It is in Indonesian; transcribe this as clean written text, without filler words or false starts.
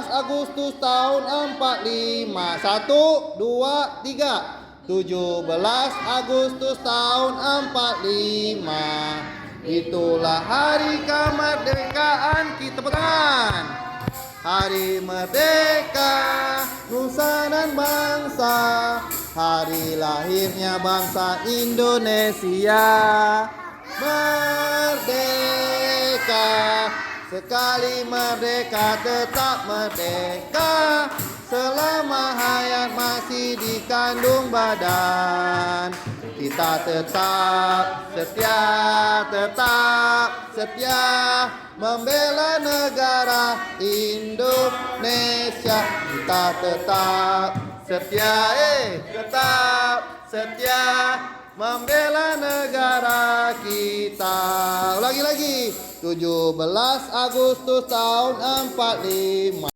Agustus tahun 45. 1, 2, 3. 17 Agustus tahun 45. Itulah hari kemerdekaan kita. Tepuk tangan. Hari merdeka nusa dan bangsa, hari lahirnya bangsa Indonesia. Merdeka, sekali merdeka tetap merdeka, selama hayat masih dikandung badan. Kita tetap setia membela negara Indonesia. Kita tetap setia membela negara kita. Ulangi lagi. 17 Agustus tahun 45.